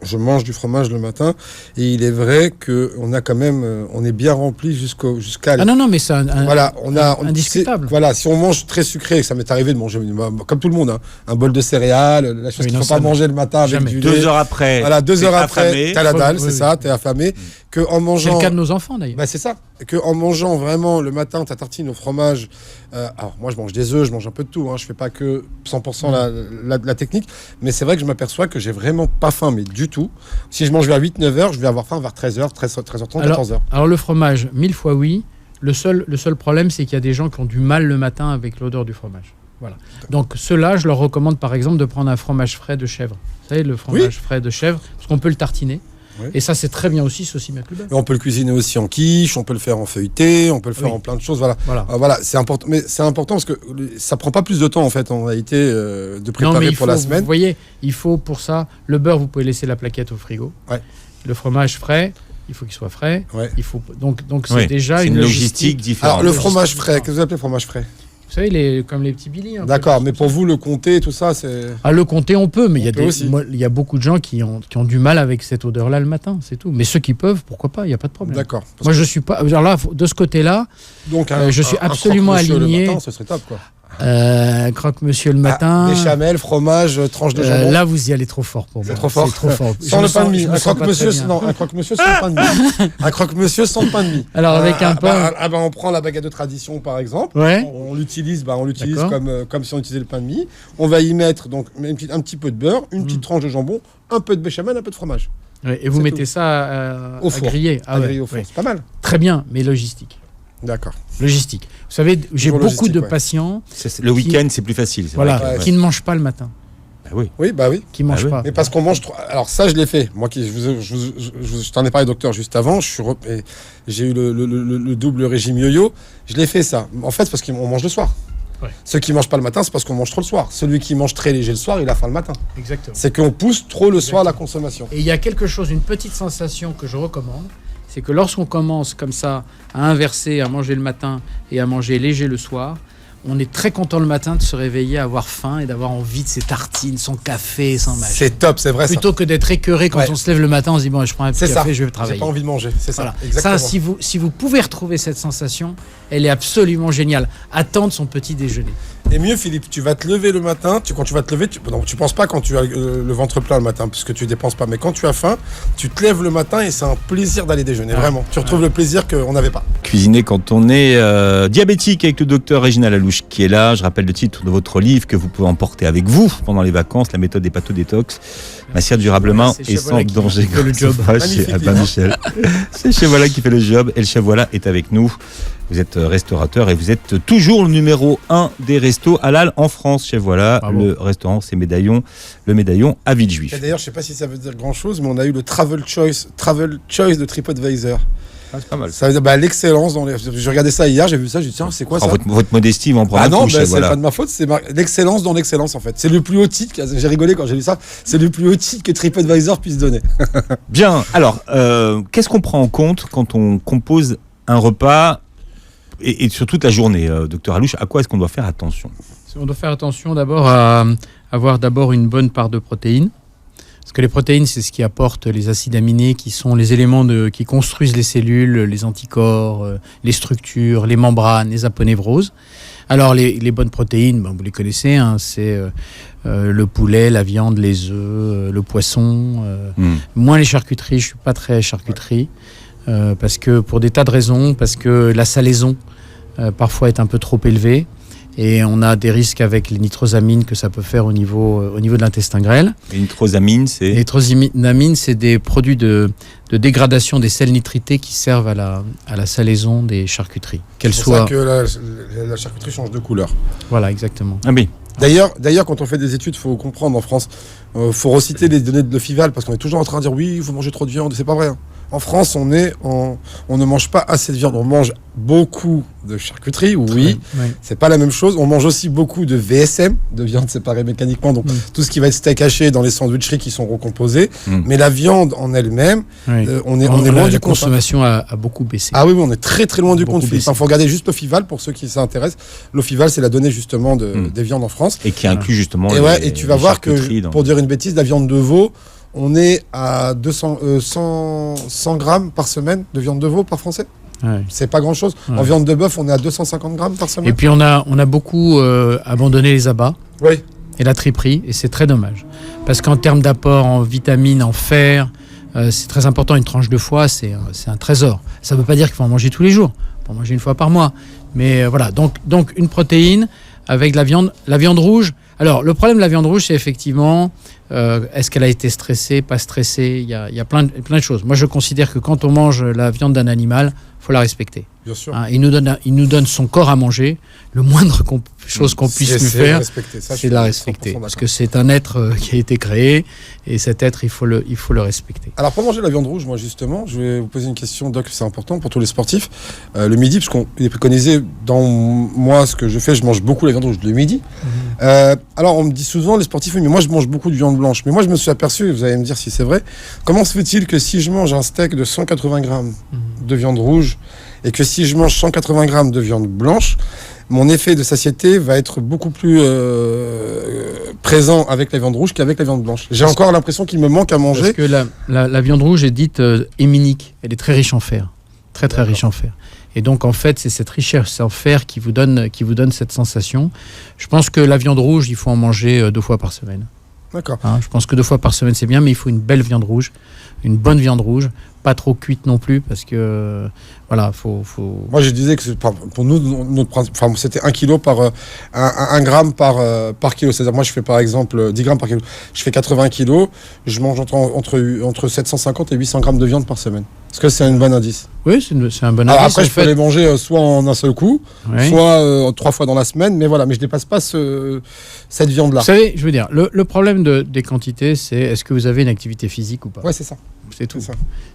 je mange du fromage le matin. Et il est vrai qu'on a quand même... on est bien rempli jusqu'à... Ah non, mais c'est indiscutable. Voilà, si on mange très sucré, ça m'est arrivé de manger, comme tout le monde, hein, un bol de céréales, la chose qu'il ne faut pas manger le matin avec du lait. 2 heures après. Voilà, 2 heures après, t'as la dalle, c'est ça, t'es affamé. qu'en mangeant... C'est le cas de nos enfants, d'ailleurs. Bah, c'est ça. Qu'en mangeant vraiment le matin ta tartine au fromage... alors, moi, je mange des œufs, je mange un peu de tout. Hein, je fais pas que 100% la technique. Mais c'est vrai que je m'aperçois que j'ai vraiment pas faim, mais du tout. Si je mange vers 8-9 heures, je vais avoir faim vers 13h, 13h30, 14h. Alors, le fromage, 1000 fois oui. Le seul problème, c'est qu'il y a des gens qui ont du mal le matin avec l'odeur du fromage. Voilà. Donc, ceux-là, je leur recommande, par exemple, de prendre un fromage frais de chèvre. Vous savez, le fromage frais de chèvre, parce qu'on peut le tartiner. Oui. Et ça, c'est très bien aussi, c'est aussi bien que le beurre. Et on peut le cuisiner aussi en quiche, on peut le faire en feuilleté, on peut le faire en plein de choses. Voilà. C'est important, mais c'est important parce que ça prend pas plus de temps en fait en réalité de préparer pour la semaine. Vous voyez, il faut pour ça le beurre, vous pouvez laisser la plaquette au frigo. Ouais. Le fromage frais, il faut qu'il soit frais. Ouais. Il faut donc c'est déjà une logistique différente. Alors le fromage frais, qu'est-ce que vous appelez fromage frais? Vous savez, comme les petits Billy. D'accord, mais pour vous, le comté, tout ça, c'est... Ah, le comté, on peut, mais il y a beaucoup de gens qui ont du mal avec cette odeur-là le matin, c'est tout. Mais ceux qui peuvent, pourquoi pas, il n'y a pas de problème. D'accord. Moi, je suis pas... Alors là, de ce côté-là, donc, je suis absolument aligné. Le matin, ce serait top, quoi. Croque-monsieur le matin. Béchamel, fromage, tranche de jambon. Là, vous y allez trop fort pour moi. C'est trop fort. C'est trop fort. Sans le pain de mie. Un croque-monsieur sans le pain de mie. Un croque-monsieur sans le pain de mie. Alors, avec un pain. On prend la baguette de tradition, par exemple. Ouais. On l'utilise comme si on utilisait le pain de mie. On va y mettre donc un petit peu de beurre, une petite tranche de jambon, un peu de béchamel, un peu de fromage. Ouais, et vous mettez ça à griller. À griller au four. C'est pas mal. Très bien, mais logistique. D'accord. Logistique. Vous savez, j'ai beaucoup de patients. Le week-end, c'est plus facile. Voilà, qui ne mangent pas le matin. Oui. Oui. Qui ne mangent pas. Mais parce qu'on mange trop. Alors, ça, je l'ai fait. Moi, je t'en ai parlé, docteur, juste avant. J'ai eu le double régime yo-yo. Je l'ai fait, ça. En fait, c'est parce qu'on mange le soir. Ouais. Ceux qui ne mangent pas le matin, c'est parce qu'on mange trop le soir. Celui qui mange très léger le soir, il a faim le matin. Exactement. C'est qu'on pousse trop le soir la consommation. Et il y a une petite sensation que je recommande. C'est que lorsqu'on commence comme ça à inverser, à manger le matin et à manger léger le soir, on est très content le matin de se réveiller, avoir faim et d'avoir envie de ses tartines, son café, son machin. C'est top, c'est vrai. Plutôt que d'être écœuré quand on se lève le matin, on se dit bon, je prends un petit café, je vais travailler. J'ai pas envie de manger, c'est voilà. ça. Exactement. Ça, si vous pouvez retrouver cette sensation, elle est absolument géniale. Attendre son petit déjeuner. Et mieux, Philippe, tu vas te lever le matin. Quand tu vas te lever, tu penses pas quand tu as le ventre plein le matin, parce que tu dépenses pas. Mais quand tu as faim, tu te lèves le matin et c'est un plaisir d'aller déjeuner. Vraiment, tu retrouves le plaisir qu'on n'avait pas. Cuisiner quand on est diabétique, avec le docteur Régina Lalouche qui est là. Je rappelle le titre de votre livre que vous pouvez emporter avec vous pendant les vacances, la méthode des patho-détox. M'assière durablement et sans danger. Le job. Chez Albin Michel. C'est Chef Voilà qui fait le job et le Chef Voilà est avec nous. Vous êtes restaurateur et vous êtes toujours le numéro 1 des restos halal en France. Chef Voilà, le restaurant, c'est le médaillon à Villejuif. D'ailleurs, je ne sais pas si ça veut dire grand-chose, mais on a eu le Travel Choice de TripAdvisor. Ah, c'est pas mal. Ça veut dire l'excellence. J'ai regardé ça hier, j'ai vu ça, j'ai dit tiens, c'est quoi ça? Votre modestie m'en prend un coup, c'est pas de ma faute, c'est l'excellence dans l'excellence en fait. C'est le plus haut titre, j'ai rigolé quand j'ai vu ça, c'est le plus haut titre que TripAdvisor puisse donner. Bien, alors, qu'est-ce qu'on prend en compte quand on compose un repas et sur toute la journée, docteur Alouche, à quoi est-ce qu'on doit faire attention? On doit faire attention d'abord à avoir une bonne part de protéines. Parce que les protéines, c'est ce qui apporte les acides aminés, qui sont les éléments qui construisent les cellules, les anticorps, les structures, les membranes, les aponevroses. Alors, les bonnes protéines, vous les connaissez, hein, c'est le poulet, la viande, les œufs, le poisson. Moins les charcuteries, je ne suis pas très charcuterie. Parce que pour des tas de raisons, parce que la salaison parfois est un peu trop élevée. Et on a des risques avec les nitrosamines que ça peut faire au niveau de l'intestin grêle. Les nitrosamines, c'est... Les nitrosamines, c'est des produits de dégradation des sels nitrités qui servent à la salaison des charcuteries. C'est pour ça que la charcuterie change de couleur. Voilà, exactement. Ah oui. D'ailleurs, quand on fait des études, il faut comprendre en France, il faut reciter les données de l'Ofival, parce qu'on est toujours en train de dire oui, vous mangez trop de viande, c'est pas vrai. Hein. En France, on ne mange pas assez de viande. On mange beaucoup de charcuterie, oui. C'est pas la même chose. On mange aussi beaucoup de VSM, de viande séparée mécaniquement. Donc, tout ce qui va être steak haché dans les sandwicheries qui sont recomposés. Mais la viande en elle-même, on est loin du compte. La consommation a beaucoup baissé. Ah oui, on est très très loin du compte. Il faut regarder juste l'Ofival pour ceux qui s'intéressent. L'Ofival, c'est la donnée justement des viandes en France. Et qui inclut justement et tu vas voir que, pour dire une bêtise, la viande de veau, on est à 100 grammes par semaine de viande de veau par Français. Ouais. C'est pas grand chose. Ouais. En viande de bœuf, on est à 250 grammes par semaine. Et puis on a beaucoup abandonné les abats et la triperie, et c'est très dommage. Parce qu'en termes d'apport en vitamines, en fer, c'est très important. Une tranche de foie, c'est un trésor. Ça ne veut pas dire qu'il faut en manger tous les jours. Il faut en manger une fois par mois. Mais voilà, donc une protéine avec de la viande. La viande rouge. Alors, le problème de la viande rouge, c'est effectivement, est-ce qu'elle a été stressée, pas stressée. Il y a plein de choses. Moi, je considère que quand on mange la viande d'un animal, il faut la respecter. Bien sûr. Il nous donne son corps à manger. Le moindre chose qu'on puisse lui faire, c'est de la respecter. Parce que c'est un être qui a été créé, et cet être, il faut le respecter. Alors, pour manger la viande rouge, moi, justement, je vais vous poser une question, Doc, c'est important pour tous les sportifs. Le midi, parce qu'on est préconisé, dans moi, ce que je fais, je mange beaucoup la viande rouge le midi. Alors, on me dit souvent, les sportifs, mais moi, je mange beaucoup de viande blanche. Mais moi, je me suis aperçu, et vous allez me dire si c'est vrai, comment se fait-il que si je mange un steak de 180 grammes de viande rouge, et que si je mange 180 grammes de viande blanche, mon effet de satiété va être beaucoup plus présent avec la viande rouge qu'avec la viande blanche. J'ai encore l'impression qu'il me manque à manger. Parce que la viande rouge est dite héminique. Elle est très riche en fer. Très, très riche en fer. Et donc, en fait, c'est cette richesse en fer qui vous donne cette sensation. Je pense que la viande rouge, il faut en manger 2 fois par semaine. D'accord. Je pense que 2 fois par semaine, c'est bien, mais il faut une belle viande rouge, une bonne viande rouge, pas trop cuite non plus, parce que voilà, faut. Moi, je disais que pour nous, c'était 1 kilo par 1 gramme par kilo. C'est-à-dire, moi, je fais par exemple 10 grammes par kilo. Je fais 80 kilos. Je mange entre 750 et 800 grammes de viande par semaine. Est-ce que c'est un bon indice? Oui, c'est un bon indice. Alors après, je peux les manger soit en un seul coup, soit 3 fois dans la semaine, mais voilà, mais je dépasse pas cette viande-là. Vous savez, je veux dire, le problème des quantités, c'est est-ce que vous avez une activité physique ou pas? Ouais, c'est ça. C'est tout.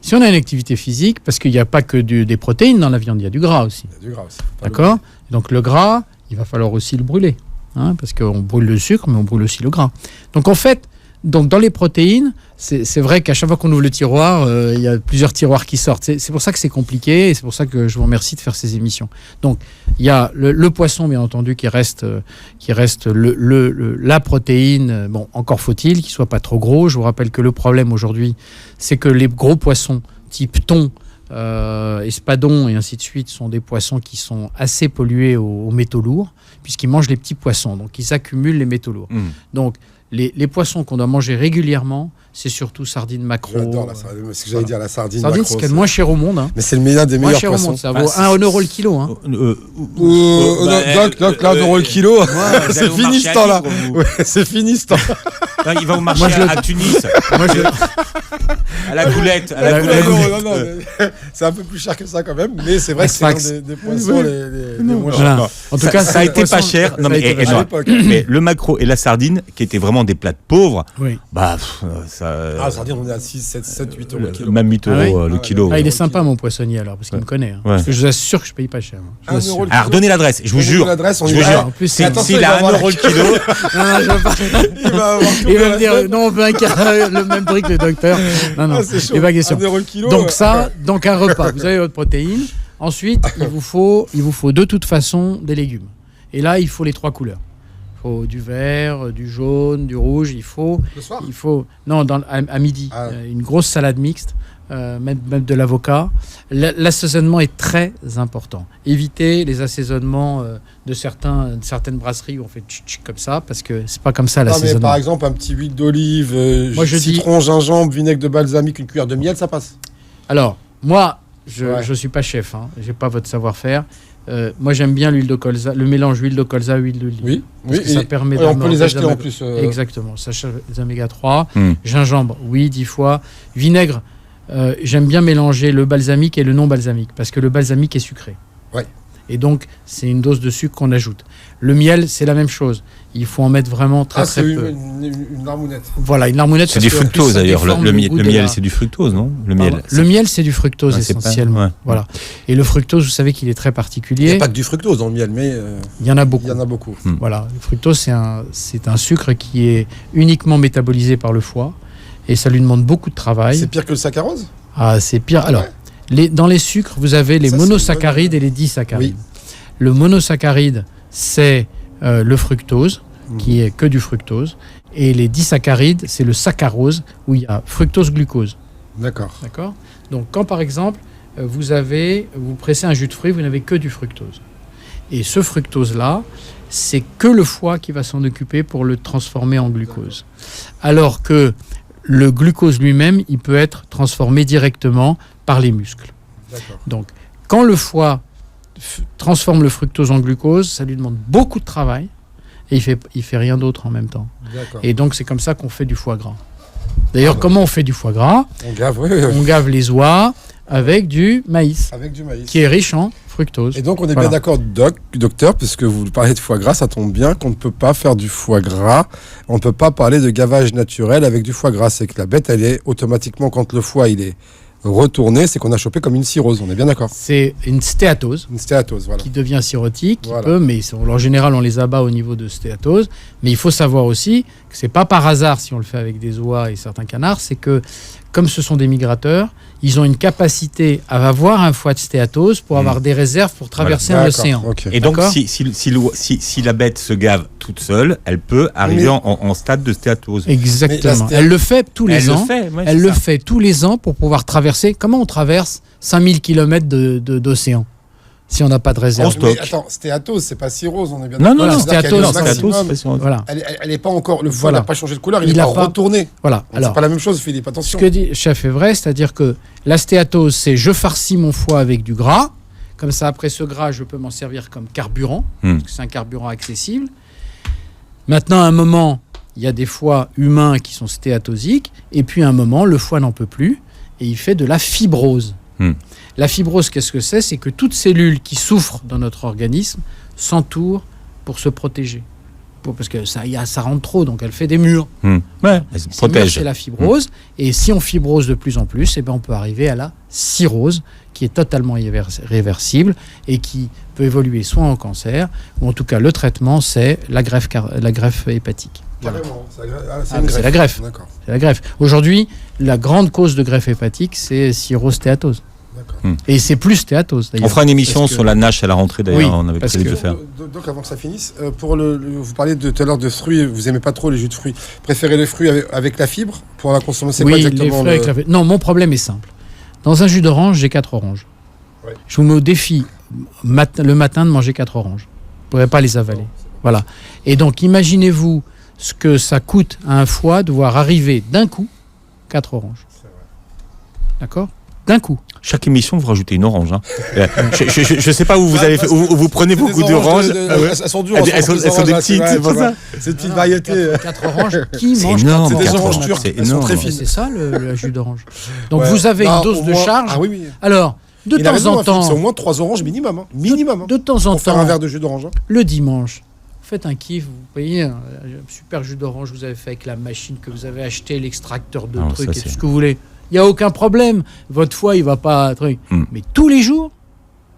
Si on a une activité physique, parce qu'il n'y a pas que des protéines dans la viande, il y a du gras aussi. Il y a du gras aussi. D'accord? Donc le gras, il va falloir aussi le brûler. Parce qu'on brûle le sucre, mais on brûle aussi le gras. Donc en fait, dans les protéines, c'est vrai qu'à chaque fois qu'on ouvre le tiroir, il y a plusieurs tiroirs qui sortent. C'est pour ça que c'est compliqué, et c'est pour ça que je vous remercie de faire ces émissions. Donc il y a le poisson, bien entendu, qui reste la protéine. Bon, encore faut-il qu'il soit pas trop gros. Je vous rappelle que le problème aujourd'hui, c'est que les gros poissons type thon, espadon et ainsi de suite sont des poissons qui sont assez pollués aux métaux lourds, puisqu'ils mangent les petits poissons, donc ils accumulent les métaux lourds. Donc les poissons qu'on doit manger régulièrement, c'est surtout sardines, maquereaux. J'adore la sardine, c'est ce que j'allais dire, la sardine. Sardine, c'est ce qu'il y a de moins cher au monde. Mais c'est le meilleur des meilleurs poissons. Ça vaut 1 euro le kilo. Doc, là, 1 euro le kilo. C'est fini ce temps-là. C'est fini ce temps. Il va au marché à Tunis. À la goulette. Non, c'est un peu plus cher que ça quand même, mais c'est vrai que c'est un des poissons les moins chers. En tout cas, ça a été pas cher. Mais le maquereau et la sardine, qui étaient vraiment des plats de pauvres, la sardine, on est à 6, 7, 8 euros le kilo. Même 8 euros le kilo. Il est sympa, mon poissonnier, alors, parce qu'il me connaît. Parce que je vous assure que je paye pas cher. Alors, donnez l'adresse, je vous jure. En plus, s'il a 1 euro le kilo. Il va me dire, non, on veut le même prix que le docteur. Non, c'est pas question. Donc un repas, vous avez votre protéine. Ensuite, il vous faut de toute façon des légumes. Et là, il faut les 3 couleurs. Il faut du vert, du jaune, du rouge. Le soir ? À midi. Une grosse salade mixte, même de l'avocat. L'assaisonnement est très important. Évitez les assaisonnements de certaines brasseries où on fait tch comme ça, parce que c'est pas comme ça l'assaisonnement. Mais par exemple, un petit huile d'olive, citron, gingembre, vinaigre de balsamique, une cuillère de miel, ça passe. Alors, moi, je suis pas chef, j'ai pas votre savoir-faire. Moi, j'aime bien l'huile de colza, le mélange huile de colza, huile d'olive. Oui, parce que ça permet on peut les acheter en plus. Exactement, ça cherche les oméga 3. Gingembre, 10 fois. Vinaigre, j'aime bien mélanger le balsamique et le non balsamique, parce que le balsamique est sucré. Ouais. Et donc, c'est une dose de sucre qu'on ajoute. Le miel, c'est la même chose. Il faut en mettre vraiment très peu. Une marmounette. Voilà, une marmounette. C'est du fructose d'ailleurs. Le miel, c'est du fructose, non? Le miel, c'est du fructose essentiellement. Voilà. Et le fructose, vous savez qu'il est très particulier. Il n'y a pas que du fructose dans le miel, mais il y en a beaucoup. Voilà, le fructose, c'est un sucre qui est uniquement métabolisé par le foie, et ça lui demande beaucoup de travail. C'est pire que le saccharose? C'est pire. Alors, dans les sucres, vous avez les monosaccharides et les disaccharides. Oui. Le monosaccharide, c'est le fructose, qui est que du fructose. Et les disaccharides, c'est le saccharose, où il y a fructose-glucose. D'accord. Donc, quand par exemple, vous pressez un jus de fruits, vous n'avez que du fructose. Et ce fructose-là, c'est que le foie qui va s'en occuper pour le transformer en glucose. Alors que le glucose lui-même, il peut être transformé directement par les muscles. D'accord. Donc, quand le foie transforme le fructose en glucose, ça lui demande beaucoup de travail et il fait rien d'autre en même temps. D'accord. Et donc, c'est comme ça qu'on fait du foie gras. D'ailleurs, comment on fait du foie gras ? On gave, On gave les oies avec du maïs, avec du maïs. qui est riche en fructose. Et donc, on est Voilà. bien d'accord, docteur, puisque vous parlez de foie gras, ça tombe bien qu'on ne peut pas faire du foie gras. On ne peut pas parler de gavage naturel avec du foie gras. C'est que la bête, elle est automatiquement, quand le foie il est retourné, c'est qu'on a chopé comme une cirrhose. On est bien d'accord. C'est une stéatose Une stéatose, voilà. qui devient cirrhotique, Voilà. mais en général, on les abat au niveau de stéatose. Mais il faut savoir aussi que c'est pas par hasard si on le fait avec des oies et certains canards, c'est que comme ce sont des migrateurs, ils ont une capacité à avoir un foie de stéatose pour avoir des réserves pour traverser un D'accord, océan. ok. Et donc, D'accord. si la bête se gave toute seule, elle peut arriver Mais- en stade de stéatose. Mais Exactement. la Elle le fait tous les Elle ans. le fait, ouais, Elle c'est le ça. fait tous les ans pour pouvoir traverser. Comment on traverse 5000 km d'océan si on n'a pas de réserve? On Mais stock. attends, stéatose, c'est pas cirrhose, on est bien Non, d'accord. non, non, C'est-à-dire qu'elle est stéatose, au stéatose, maximum. c'est pas sur- Voilà. Elle est pas encore, le foie Voilà. n'a pas changé de couleur, il Il est a pas pas- retourné. Voilà. C'est Alors, pas la même chose, Philippe, ce attention. que dit chef est vrai, c'est-à-dire que la stéatose, c'est je farcis mon foie avec du gras. Comme ça, après ce gras, je peux m'en servir comme carburant, parce que c'est un carburant accessible. Maintenant, à un moment, il y a des foies humains qui sont stéatosiques, et puis à un moment, le foie n'en peut plus, et il fait de la fibrose. La fibrose, qu'est-ce que c'est? C'est que toute cellule qui souffre dans notre organisme s'entoure pour se protéger. Parce que ça rentre trop, donc elle fait des murs. Ouais, elle se Ces murs, protège. c'est la fibrose. Et si on fibrose de plus en plus, eh ben on peut arriver à la cirrhose, qui est totalement réversible et qui peut évoluer soit en cancer, ou en tout cas le traitement, c'est la greffe hépatique. Voilà. Carrément, C'est la greffe. D'accord. C'est la greffe. Aujourd'hui, la grande cause de greffe hépatique, c'est cirrhose-stéatose. D'accord. Et c'est plus stéatose, d'ailleurs. On fera une émission Parce que- sur la nage à la rentrée, d'ailleurs. Oui, On avait parce prévu de que- le faire. Donc avant que ça finisse, pour vous parliez tout à l'heure de fruits, vous aimez pas trop les jus de fruits. Préférez les fruits avec la fibre pour la consommer. C'est quoi Oui, les exactement fruits avec la... Non, mon problème est simple. Dans un jus d'orange, j'ai 4 oranges. Ouais. Je vous mets au défi le matin de manger 4 oranges. Vous ne pourrez pas les avaler. Voilà. Et donc, imaginez-vous ce que ça coûte à un foie de voir arriver d'un coup 4 oranges. D'accord? D'un coup. Chaque émission, vous rajoutez une orange. Hein. Je sais pas où vous avez fait, où vous prenez C'est beaucoup des d'oranges. Ah ouais. Elles sont dures. Elles sont des petites, c'est pour ça. C'est une petite variété. 4 oranges. Qui C'est mange énorme. C'est des 4 oranges oranges? turques. C'est Elles sont énorme. très Mais fines. c'est ça le jus d'orange. Donc Ouais. vous avez Non, une dose au de moins- charge. Ah oui, oui. Alors, de Il a temps raison, en hein, Philippe, c'est au temps, moins 3 oranges minimum. Minimum. de temps en Pour faire un temps, verre de jus d'orange. Hein. le dimanche, vous faites un kiff, vous voyez un super jus d'orange, vous avez fait avec la machine que vous avez acheté, l'extracteur de Ah, trucs ça, et c'est- tout ce que vous voulez. Il n'y a aucun problème. Votre foie, il va pas... truc. Mais tous les jours,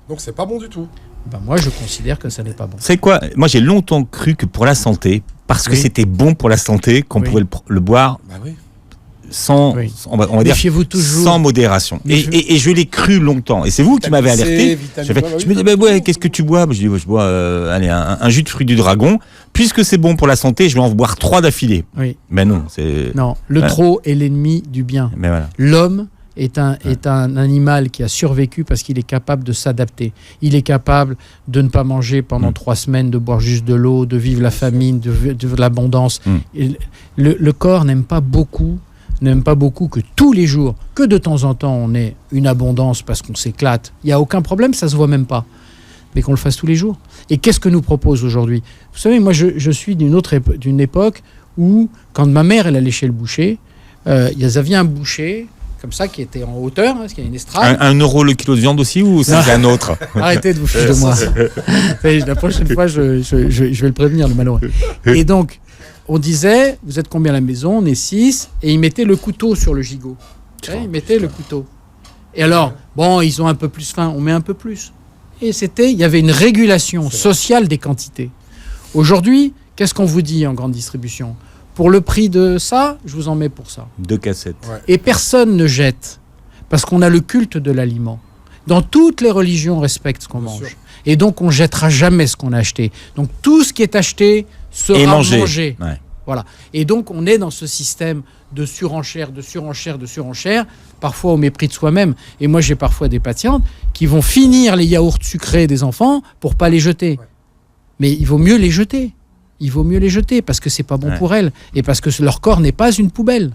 Donc c'est pas bon du tout. ben moi, je considère que ça n'est pas bon. C'est quoi? Moi, j'ai longtemps cru que pour la santé, parce que Oui. c'était bon pour la santé, qu'on Oui. pouvait le boire Bah oui. sans, Oui. on va dire, Méfiez-vous toujours. sans modération. Et je l'ai cru longtemps. Et c'est vous qui m'avez alerté. Je me disais, ouais, qu'est-ce que tu bois? Je dis, ouais, je bois allez, un jus de fruits du dragon. Puisque c'est bon pour la santé, je vais en boire 3 d'affilée. Oui. Mais non, c'est. Non, le Ouais. trop est l'ennemi du bien. Mais voilà. L'homme est un animal qui a survécu parce qu'il est capable de s'adapter. Il est capable de ne pas manger pendant 3 semaines, de boire juste de l'eau, de vivre la famine, de l'abondance. Et le corps n'aime pas beaucoup que tous les jours, que de temps en temps on ait une abondance parce qu'on s'éclate. Il n'y a aucun problème, ça ne se voit même pas. Mais qu'on le fasse tous les jours. Et qu'est-ce que nous propose aujourd'hui? Vous savez, moi je suis d'une époque où, quand ma mère elle allait chez le boucher, il y avait un boucher comme ça qui était en hauteur, parce qu'il y a une estrade. 1 euro le kilo de viande aussi ou c'est un autre? Arrêtez de vous ficher de moi. La prochaine fois, je vais le prévenir, le malheureux. Et donc, on disait, vous êtes combien à la maison? On est 6. Et ils mettaient le couteau sur le gigot. Ils mettaient le couteau. Et alors, bon, ils ont un peu plus faim, on met un peu plus. Et il y avait une régulation sociale des quantités. Aujourd'hui, qu'est-ce qu'on vous dit en grande distribution? Pour le prix de ça, je vous en mets pour ça. 2 cassettes. Ouais. Et personne ne jette, parce qu'on a le culte de l'aliment. Dans toutes les religions, on respecte ce qu'on Bien mange. sûr. Et donc, on jettera jamais ce qu'on a acheté. Donc, tout ce qui est acheté sera Et manger. mangé. Ouais. Voilà. Et donc, on est dans ce système de surenchère, de surenchère, de surenchère, parfois au mépris de soi-même. Et moi, j'ai parfois des patientes qui vont finir les yaourts sucrés des enfants pour pas les jeter. Ouais. Mais il vaut mieux les jeter. Il vaut mieux les jeter parce que c'est pas bon Ouais. pour elles et parce que leur corps n'est pas une poubelle.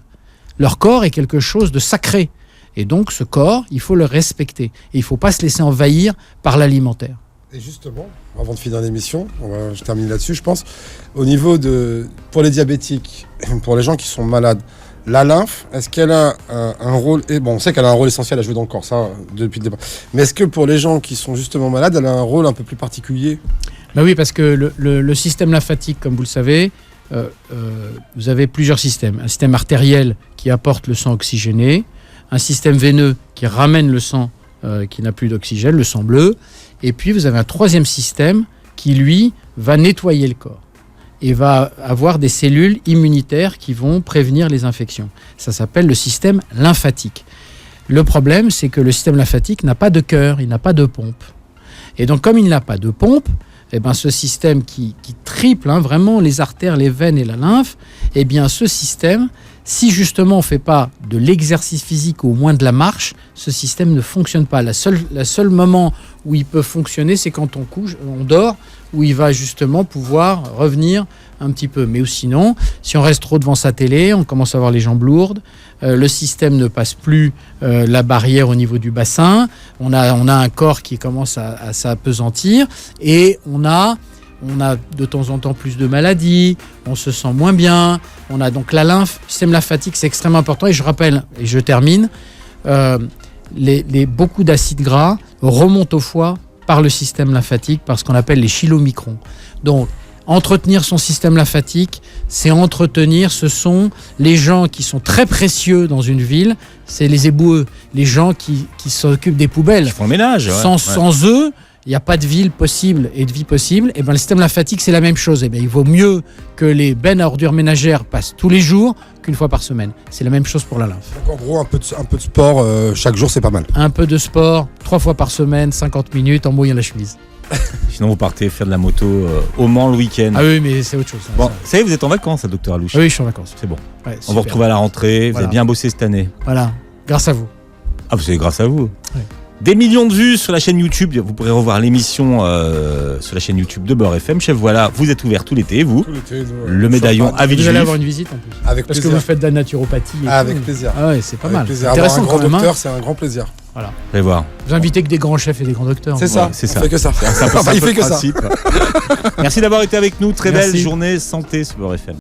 Leur corps est quelque chose de sacré. Et donc, ce corps, il faut le respecter. Et il ne faut pas se laisser envahir par l'alimentaire. Et justement, avant de finir l'émission, je termine là-dessus, je pense. Au niveau pour les diabétiques, pour les gens qui sont malades, la lymphe, est-ce qu'elle a un rôle... Et bon, on sait qu'elle a un rôle essentiel à jouer dans le corps, ça, depuis le départ. Mais est-ce que pour les gens qui sont justement malades, elle a un rôle un peu plus particulier ? Ben oui, parce que le système lymphatique, comme vous le savez, vous avez plusieurs systèmes. Un système artériel qui apporte le sang oxygéné, un système veineux qui ramène le sang qui n'a plus d'oxygène, le sang bleu, et puis vous avez un troisième système qui, lui, va nettoyer le corps et va avoir des cellules immunitaires qui vont prévenir les infections. Ça s'appelle le système lymphatique. Le problème, c'est que le système lymphatique n'a pas de cœur, il n'a pas de pompe. Et donc, comme il n'a pas de pompe, eh ben, ce système qui triple vraiment les artères, les veines et la lymphe, eh bien, ce système, si justement on ne fait pas de l'exercice physique ou au moins de la marche, ce système ne fonctionne pas. La seule moment où il peut fonctionner, c'est quand on couche, on dort, où il va justement pouvoir revenir un petit peu. Mais sinon, si on reste trop devant sa télé, on commence à avoir les jambes lourdes, le système ne passe plus la barrière au niveau du bassin, on a un corps qui commence à s'apesantir et on a de temps en temps plus de maladies, on se sent moins bien, on a donc la lymphe, le système lymphatique, c'est extrêmement important. Et je rappelle, et je termine, beaucoup d'acides gras remontent au foie par le système lymphatique, par ce qu'on appelle les chylomicrons. Donc, entretenir son système lymphatique, c'est ce sont les gens qui sont très précieux dans une ville, c'est les éboueux, les gens qui s'occupent des poubelles. Ils font le ménage. Sans eux, il n'y a pas de ville possible et de vie possible. Et ben, le système lymphatique, c'est la même chose. Et ben, il vaut mieux que les bennes à ordures ménagères passent tous les jours qu'une fois par semaine. C'est la même chose pour la lymphe. Donc en gros, un peu de sport chaque jour, c'est pas mal. Un peu de sport, 3 fois par semaine, 50 minutes en mouillant la chemise. Sinon, vous partez faire de la moto au Mans le week-end. Ah oui, mais c'est autre chose. Bon, ça y est, vous êtes en vacances, docteur Alouche. Ah oui, je suis en vacances. C'est bon. Ouais, on vous retrouve à la rentrée. Vous avez bien bossé cette année. Voilà, grâce à vous. Ah, c'est grâce à vous. Ouais. Des millions de vues sur la chaîne YouTube. Vous pourrez revoir l'émission sur la chaîne YouTube de Beurre FM. Chef, voilà, vous êtes ouvert tout l'été, vous. Tout l'été, le médaillon à Villejuif. Vous allez avoir une visite en plus. Avec Parce plaisir. que vous faites de la naturopathie. Avec plaisir. Ah ouais, c'est pas mal. Plaisir. Intéressant Avoir un grand quand même. docteur, c'est un grand plaisir. Voilà. Allez voir. Vous invitez que des grands chefs et des grands docteurs. C'est ça. C'est ça. On fait que ça. C'est un peu Il fait que ça. principe. Merci d'avoir été avec nous. Très Merci. belle journée santé sur Beurre FM.